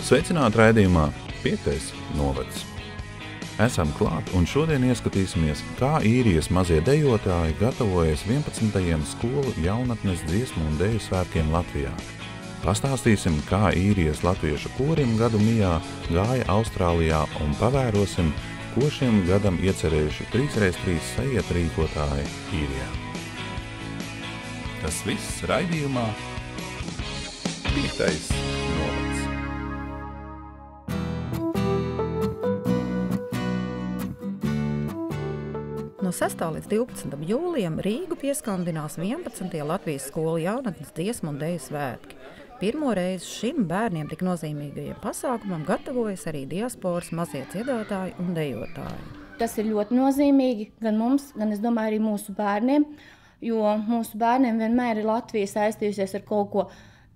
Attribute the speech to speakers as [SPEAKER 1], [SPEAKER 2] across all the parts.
[SPEAKER 1] Sveicināti raidījumā 5. novads. Esam klāt un šodien ieskatīsimies, kā Īrijas mazie dejotāji gatavojas 11. skolu jaunatnes dziesmu un deju svētkiem Latvijā. Pastāstīsim, kā Īrijas latviešu korim gadu mijā gāja Austrālijā un pavērosim, ko šim gadam iecerējuši 3x3 sajiet rīkotāji Īrijā. Tas viss raidījumā 5. novads.
[SPEAKER 2] No 6. līdz 12. jūlijam Rīgu pieskandinās 11. Latvijas skolu jaunatnes dziesmu un deju svētki. Pirmo reizi šim bērniem tik nozīmīgajiem pasākumam gatavojas arī diasporas mazie dziedātāji un dejotāji.
[SPEAKER 3] Tas ir ļoti nozīmīgi gan mums, gan es domāju arī mūsu bērniem, jo mūsu bērniem vienmēr ir Latvija saistījusies ar kaut ko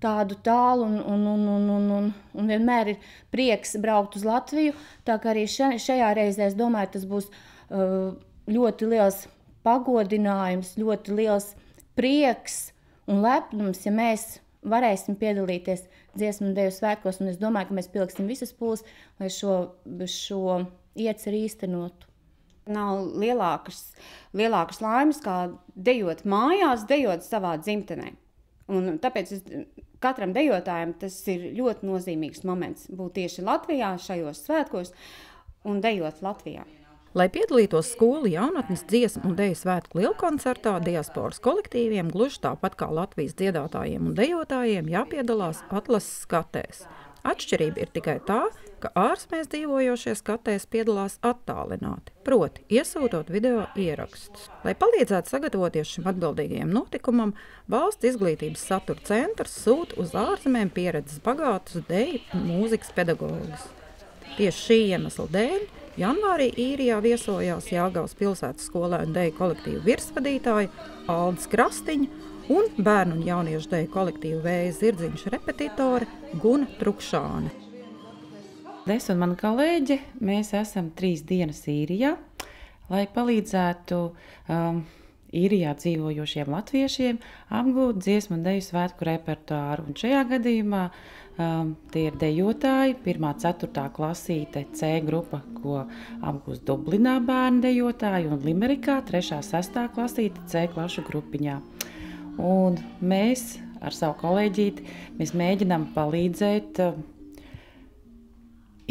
[SPEAKER 3] tādu tālu un vienmēr ir prieks braukt uz Latviju. Tā kā arī šajā reizē, es domāju, tas būs ļoti liels pagodinājums, ļoti liels prieks un lepnums, ja mēs varēsim piedalīties dziesmu un deju svētkos, un es domāju, ka mēs pieliksim visas pūles, lai šo ieceri īstenotu.
[SPEAKER 4] Nav lielākas laimes, kā dejot mājās, dejot savā dzimtenē. Un tāpēc katram dejotājam tas ir ļoti nozīmīgs moments būt tieši Latvijā šajos svētkos un dejot Latvijā.
[SPEAKER 2] Lai piedalītos skolu jaunatnes dziesmu un deju svētku lielkoncertā, diasporas kolektīviem gluži tāpat kā Latvijas dziedātājiem un dejotājiem jāpiedalās atlases skatēs. Atšķirība ir tikai tā, ka ārzemēs dzīvojošie skatēs piedalās attālināti, proti iesūtot video ierakstus. Lai palīdzētu sagatavoties šim atbildīgajam notikumam, Valsts izglītības satura centrs sūta uz ārzemēm pieredzes bagātus deju un mūzikas pedagogus. Tieši šī iemesla dēļ janvārī Īrijā viesojās Jāgavas pilsētas skolēnu deju kolektīvu virsvadītāja Aldis Krastiņa un bērnu un jauniešu deju kolektīvu Vēja Zirdziņš repetitore Guna Trukšāne.
[SPEAKER 5] Es un mani kolēģi, mēs esam 3 dienas Īrijā, lai palīdzētu Īrijā dzīvojošiem latviešiem apgūt dziesmu un deju svētku repertuāru. Un šajā gadījumā tie ir dejotāji, 1.–4. klasīte C grupa, ko apgūst Dublinā bērnu dejotāji, un Limerikā 3.–6. klasīte C klašu grupiņā. Un mēs ar savu kolēģīti mēģinām palīdzēt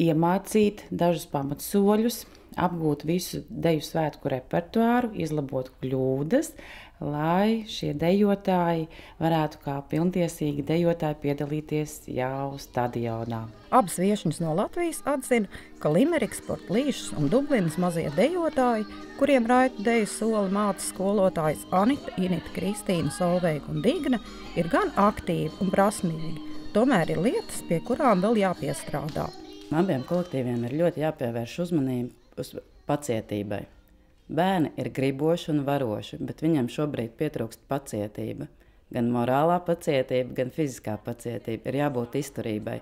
[SPEAKER 5] iemācīt dažus pamatsoļus, apgūt visu deju svētku repertuāru, izlabot kļūdas, lai šie dejotāji varētu kā pilntiesīgi dejotāji piedalīties jau stadionā.
[SPEAKER 2] Abas viešņas no Latvijas atzina, ka Limerikas, Portlīšas un Dublinas mazie dejotāji, kuriem raitu deju soli māca skolotājas Anita, Inita, Kristīna, Solveiga un Digna, ir gan aktīvi un prasmīgi. Tomēr ir lietas, pie kurām vēl jāpiestrādā.
[SPEAKER 6] Abiem kolektīviem ir ļoti jāpievērš uzmanība uz pacietībai. Bērni ir griboši un varoši, bet viņam šobrīd pietrūkst pacietība. Gan morālā pacietība, gan fiziskā pacietība. Ir jābūt izturībai,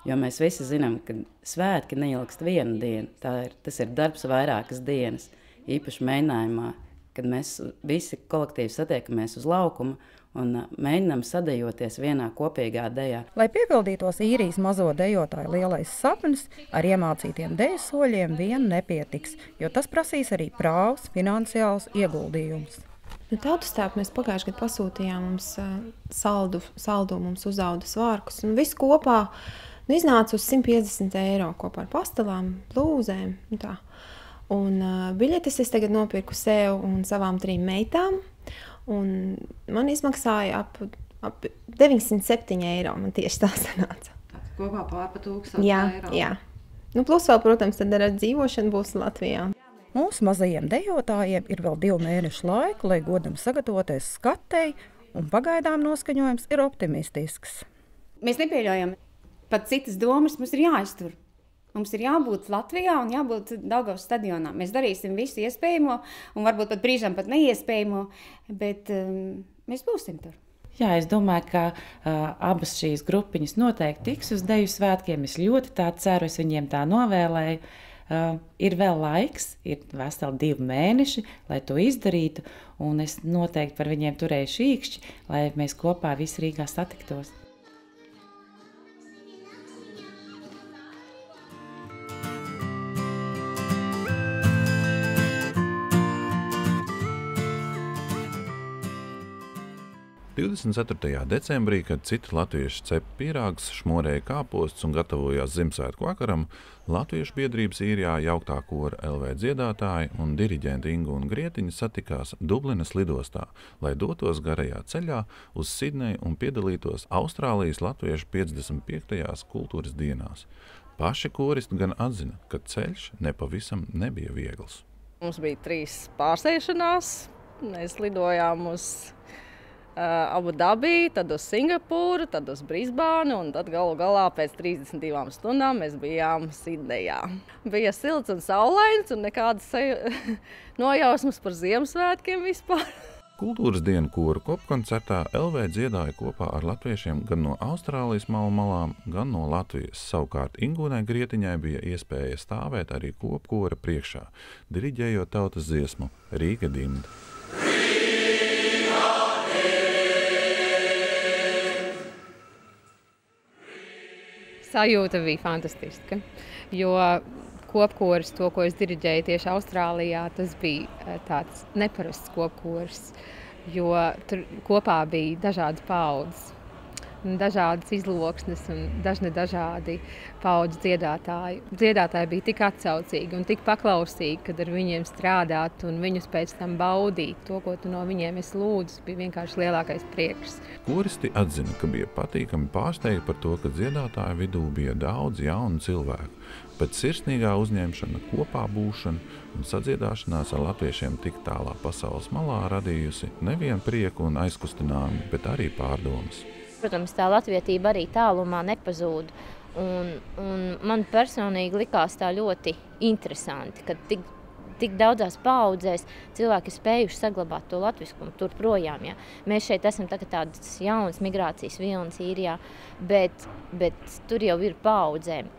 [SPEAKER 6] jo mēs visi zinām, ka svētki neilgst vienu dienu. Tas ir darbs vairākas dienas, īpaši mēģinājumā, kad mēs visi kolektīvi satiekamies uz laukuma un mēģinām sadejoties vienā kopīgā dejā.
[SPEAKER 2] Lai piepildītos Īrijas mazo dejotāju lielais sapnis, ar iemācītiem deju soļiem vien nepietiks, jo tas prasīs arī prāvs, finansiāls ieguldījums.
[SPEAKER 7] Tautastēpu mēs pagājušajā gadā pasūtījām mums saldu mums uzauda svārkus, un viss kopā iznāca uz 150 eiro kopā ar pastelām, blūzēm un tā. Un biļetes es tagad nopirku sev un savām 3 meitām. Un man izmaksāja ap 907 eiro, man tieši tā sanāca.
[SPEAKER 5] Kopā pār pa 1000 eiro.
[SPEAKER 7] Jā. Nu, plus vēl, protams, tad ar dzīvošanu būs Latvijā.
[SPEAKER 2] Mūsu mazajiem dejotājiem ir vēl 2 mēnešu laika, lai godam sagatavoties skatei, un pagaidām noskaņojums ir optimistisks.
[SPEAKER 4] Mēs nepieļaujam pat citas domas, mums ir jāiztur. Mums ir jābūt Latvijā un jābūt Daugavas stadionā. Mēs darīsim visu iespējamo un varbūt pat brīžam pat neiespējamo, bet mēs būsim tur.
[SPEAKER 5] Jā, es domāju, ka abas šīs grupiņas noteikti tiks uz deju svētkiem. Es ļoti tā ceru, es viņiem tā novēlēju. Ir vēl laiks, ir veseli 2 mēneši, lai to izdarītu, un es noteikti par viņiem turēšu īkšķi, lai mēs kopā visi Rīgā satiktos.
[SPEAKER 1] 24. decembrī, kad citi latvieši cep pīrāgus, šmorēja kāpostus un gatavojās Ziemassvētku vakaram, Latviešu biedrības Īrijā jauktā kora LV dziedātāji un diriģenti Ingu un Grietiņa satikās Dublinas lidostā, lai dotos garajā ceļā uz Sidneju un piedalītos Austrālijas latviešu 55. kultūras dienās. Paši koristi gan atzina, ka ceļš nepavisam nebija viegls.
[SPEAKER 8] Mums bija 3 pārsēšanās. Mēs lidojām uz Abu Dabiju, tad uz Singapūru, tad uz Brisbānu, un tad galu galā pēc 32 stundām mēs bijām Sidnejā. Bija silts un saulains, un nekādas nojausmas par Ziemassvētkiem vispār.
[SPEAKER 1] Kultūras dienu koru kopkoncertā LV dziedāja kopā ar latviešiem gan no Austrālijas malu malām, gan no Latvijas. Savukārt Ingūnai Grietiņai bija iespēja stāvēt arī kopkora priekšā, diriģējot tautas dziesmu Rīga dimda.
[SPEAKER 9] Sajūta bija fantastiska, jo kopkoris, to, ko es diriģēju tieši Austrālijā, tas bija tāds neparasts kopkoris, jo tur kopā bija dažādas paudzes, dažādas izloksnes un dažādi paudžu dziedātāji. Dziedātāji bija tik atsaucīgi un tik paklausīgi, kad ar viņiem strādāt un viņus pēc tam baudīt. To, ko tu no viņiem esi lūdzis, bija vienkārši lielākais prieks.
[SPEAKER 1] Koristi atzina, ka bija patīkami pārsteigti par to, ka dziedātāju vidū bija daudz jaunu cilvēku. Pēc sirsnīgā uzņemšana, kopā būšana un sadziedāšanās ar latviešiem tik tālā pasaules malā radījusi nevienu prieku un aizkustinājumu, bet arī pārdomas.
[SPEAKER 10] Protams, tā latvietība arī tālumā nepazūd. Un man personīgi likās tā ļoti interesanti, ka tik daudzās paudzēs cilvēki spējuši saglabāt to latviskumu tur projām. Ja. Mēs šeit esam tādas jaunas migrācijas vilnas Īrijā, bet tur jau ir paudzēm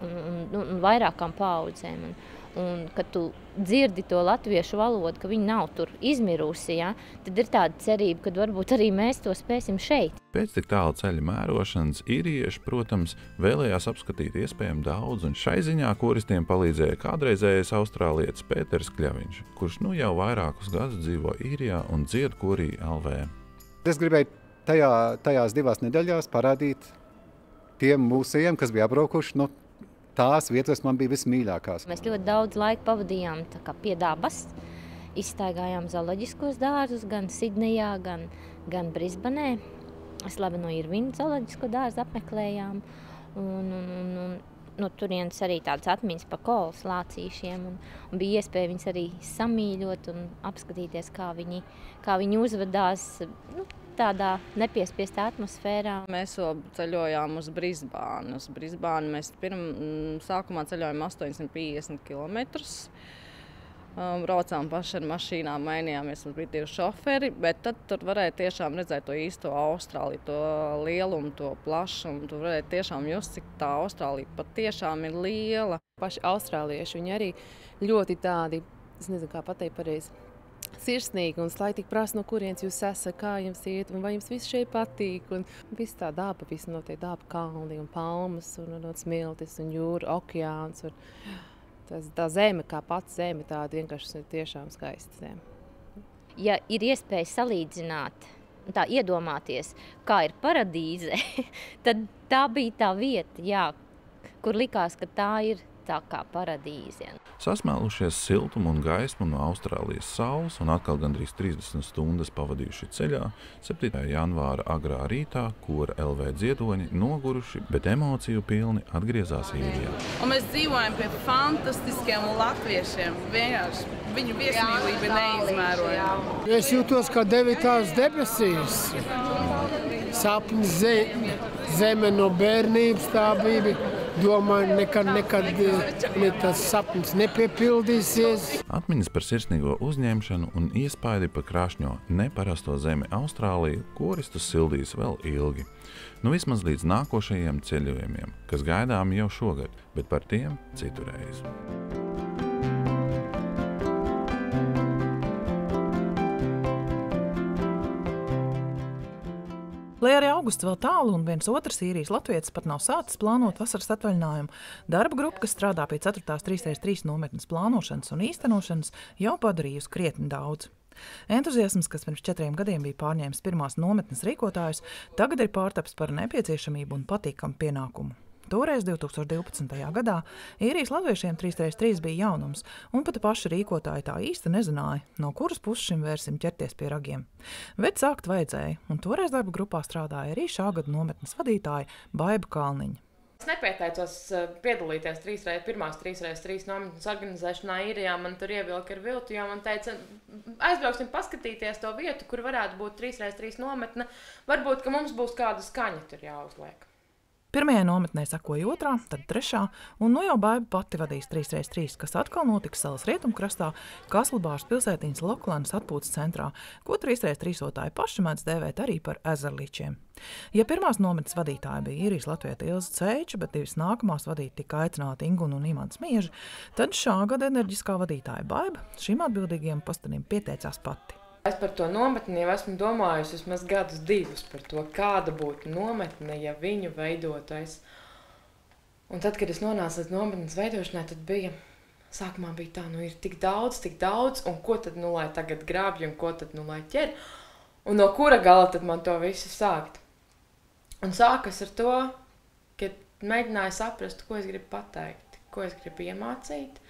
[SPEAKER 10] un vairākām paudzēm. Un kad tu dzirdi to latviešu valodu, ka viņi nav tur izmirusi, ja, tad ir tāda cerība, ka varbūt arī mēs to spēsim šeit.
[SPEAKER 1] Pēc tik tālu ceļa mērošanas īrieši, protams, vēlējās apskatīt iespējami daudz, un šai ziņā koristiem palīdzēja kādreizējais austrālietis Pēters Kļaviņš, kurš nu jau vairākus gadus dzīvo Īrijā un dzied korī LV.
[SPEAKER 11] Es gribēju tajās 2 nedēļās parādīt tiem mūsējiem, kas bija apbraukuši, tās vietas man bija vismīļākās.
[SPEAKER 10] Mēs ļoti daudz laika pavadījām pie dabas, izstaigājām zooloģiskos dārzus gan Sidnejā, gan Brisbanē. Slaveno Irvinu zooloģisko dārzu apmeklējām. No turienes arī tādas atmiņas par kolas lācīšiem. Un bija iespēja viņus arī samīļot un apskatīties, kā viņi uzvedās tādā nepiespiestā atmosfērā.
[SPEAKER 8] Mēs vēl ceļojām uz Brisbānu. Uz Brisbānu mēs sākumā ceļojām 850 kilometrus. Braucām paši ar mašīnām, mainījāmies, mums bija 2 šoferi, bet tad tur varēja tiešām redzēt to īsto Austrāliju, to lielumu, to plašumu. Tu varēja tiešām just, cik tā Austrālija patiešām ir liela.
[SPEAKER 12] Paši austrālieši, viņi arī ļoti tādi, es nezinu, kā pateikt pareizi, sirsnīgi un slaitīgi prasa, no kurienes jūs esat, kā jums iet, un vai jums viss šeit patīk. Un viss tā daba, viss notiek daba, kalni un palmas, un smiltis, un jūra, okeāns. Tā zeme, kā pats zeme, tāda vienkārši tiešām skaista zeme.
[SPEAKER 10] Ja ir iespēja salīdzināt, tā iedomāties, kā ir paradīze, tad tā bija tā vieta, jā, kur likās, ka tā ir tā kā paradīze.
[SPEAKER 1] Sasmēlušies siltumu un gaismu no Austrālijas saules un atkal gandrīz 30 stundas pavadījuši ceļā, 7. janvāra agrā rītā kora LV dziedoņi noguruši, bet emociju pilni atgriezās Īrijā.
[SPEAKER 13] Un mēs dzīvojam pie fantastiskiem latviešiem. Vienkārši viņu viesmīlība ir neizmērojama.
[SPEAKER 14] Es jūtos kā 9. debesīs. Sapnis zeme no bērnības tā bija. Domāju, nekad tas sapnis nepiepildīsies.
[SPEAKER 1] Atmiņas par sirsnīgo uzņemšanu un iespaidi par krāšņo neparasto zemi Austrāliju koristus sildīs vēl ilgi. Nu vismaz līdz nākošajiem ceļojumiem, kas gaidām jau šogad, bet par tiem citurreiz.
[SPEAKER 15] Lai arī augusts vēl tālu un viens otrs īrijas latvietis pat nav sācis plānot vasaras atvaļinājumu, darba grupa, kas strādā pie 4. 3x3 nometnes plānošanas un īstenošanas, jau padarījusi krietni daudz. Entuziasms, kas pirms 4 gadiem bija pārņēmis pirmās nometnes rīkotājus, tagad ir pārtaps par nepieciešamību un patīkamu pienākumu. Toreiz 2012. gadā īrijas latviešiem 3x3 bija jaunums, un pat paši rīkotāji tā īsti nezināja, no kuras puses šim vērsim ķerties pie ragiem. Bet sākt vajadzēja, un toreiz darba grupā strādāja arī šā gada nometnes vadītāja Baiba Kalniņa.
[SPEAKER 16] Es nepieteicos piedalīties pirmās 3x3 nometnes organizēšanā īrijā. Man tur ievilka ar viltu, jo man teica, aizbrauksim paskatīties to vietu, kur varētu būt 3x3 nometne. Varbūt, ka mums būs kāda skaņa tur jāuzliek.
[SPEAKER 15] Pirmajai nometnē sekoja otrā, tad trešā, un nu jau Baiba pati vadīs 3x3, kas atkal notiks salas rietumkrastā, Kaslabāras pilsētiņas Loklanas atpūtas centrā, ko 3x3-otāji paši mēdz dēvēt arī par ezerličiem. Ja pirmās nometnes vadītāja bija īrijas latvieta Ilze Ceiča, bet divas nākamās vadīt tika aicināti Inguna un Imants Mieži, tad šā gada enerģiskā vadītāja Baiba šim atbildīgiem postenim pieteicās pati.
[SPEAKER 16] Es par to nometni jau esmu domājusi vismaz gadus divus par to, kāda būtu nometne, ja viņu veidotais. Un tad, kad es nonācu līdz nometnes veidošanai, tad sākumā bija tā, ir tik daudz, un ko tad, lai tagad grābj, un ko tad, lai ķer, un no kura gala tad man to visu sākt. Un sākas ar to, ka mēģināju saprast, ko es gribu pateikt, ko es gribu iemācīt,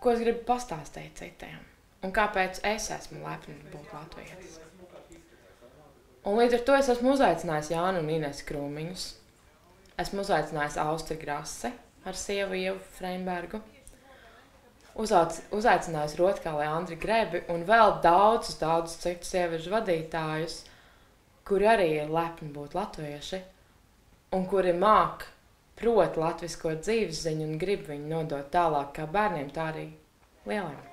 [SPEAKER 16] ko es gribu pastāstīt citiem. Un kāpēc es esmu lepna būt latvietis. Un līdz ar to es esmu uzaicinājis Jānu un Inesu Krūmiņus. Esmu uzaicinājis Austri Grasi ar sievu Ievu Freinbergu. Uzaicinājis Rotkālē Andri Grebi un vēl daudzus citus sieviešu vadītājus, kuri arī ir lepni būt latvieši un kuri prot latvisko dzīvesziņu un grib viņu nodot tālāk kā bērniem, tā arī lieliem.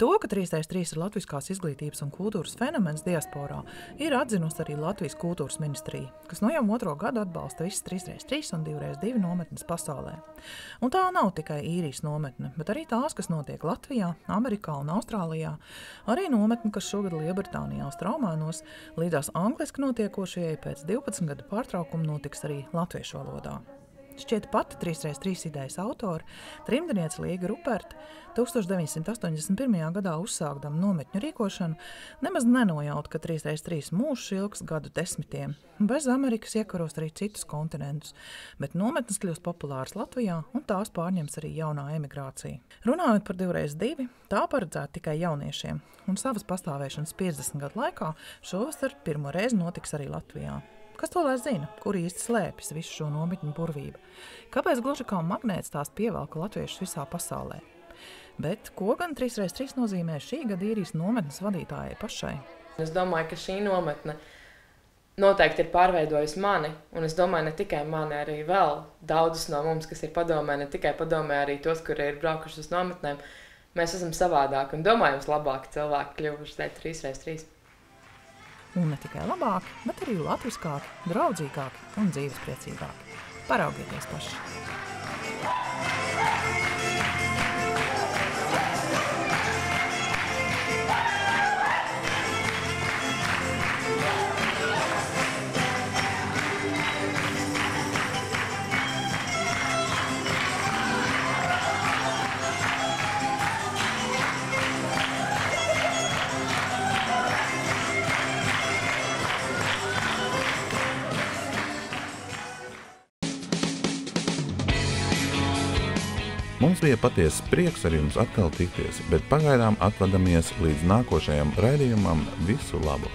[SPEAKER 15] To, ka 3x3 ir latviskās izglītības un kultūras fenomens diasporā, ir atzinusi arī Latvijas kultūras ministrija, kas nu jau 2. gadu atbalsta visas 3x3 un 2x2 nometnes pasaulē. Un tā nav tikai īrijas nometne, bet arī tās, kas notiek Latvijā, Amerikā un Austrālijā, arī nometne, kas šogad Lielbritānijā Straumēnos, līdzās angliski notiekošajai pēc 12 gadu pārtraukuma notiks arī latviešu valodā. Šķiet pati 3x3 idejas autori, trimdniece Līga Ruperta, 1981. gadā uzsākdama nometņu rīkošanu, nemaz nenojaut, ka 3x3 mūžs ilgs gadu desmitiem. Bez Amerikas iekaros arī citus kontinentus, bet nometnes kļūst populāras Latvijā un tās pārņems arī jaunā emigrācija. Runājot par 2x2, tā paredzēta tikai jauniešiem, un savas pastāvēšanas 50 gadu laikā šovasar pirmo reizi notiks arī Latvijā. Kas to lai zina, kur īsti slēpjas visu šo nometņu burvību? Kāpēc gluži kā magnēts tās pievelka latviešus visā pasaulē? Bet ko gan 3x3 nozīmē šī gada īrijas nometnes vadītājai pašai?
[SPEAKER 16] Es domāju, ka šī nometne noteikti ir pārveidojusi mani, un es domāju ne tikai mani, arī vēl daudzus no mums, kas ir padomē, ne tikai padomē, arī tos, kuri ir braukuši uz nometnēm. Mēs esam savādāki un domājams labāki cilvēki kļuvuši teikt 3x3.
[SPEAKER 15] Un ne tikai labāki, bet arī latviskāki, draudzīgāki un dzīvespriecīgāki. Paraugieties paši!
[SPEAKER 1] Mums bija patiesas prieks ar jums atkal tikties, bet pagaidām atvadamies līdz nākošajam raidījumam. Visu labu!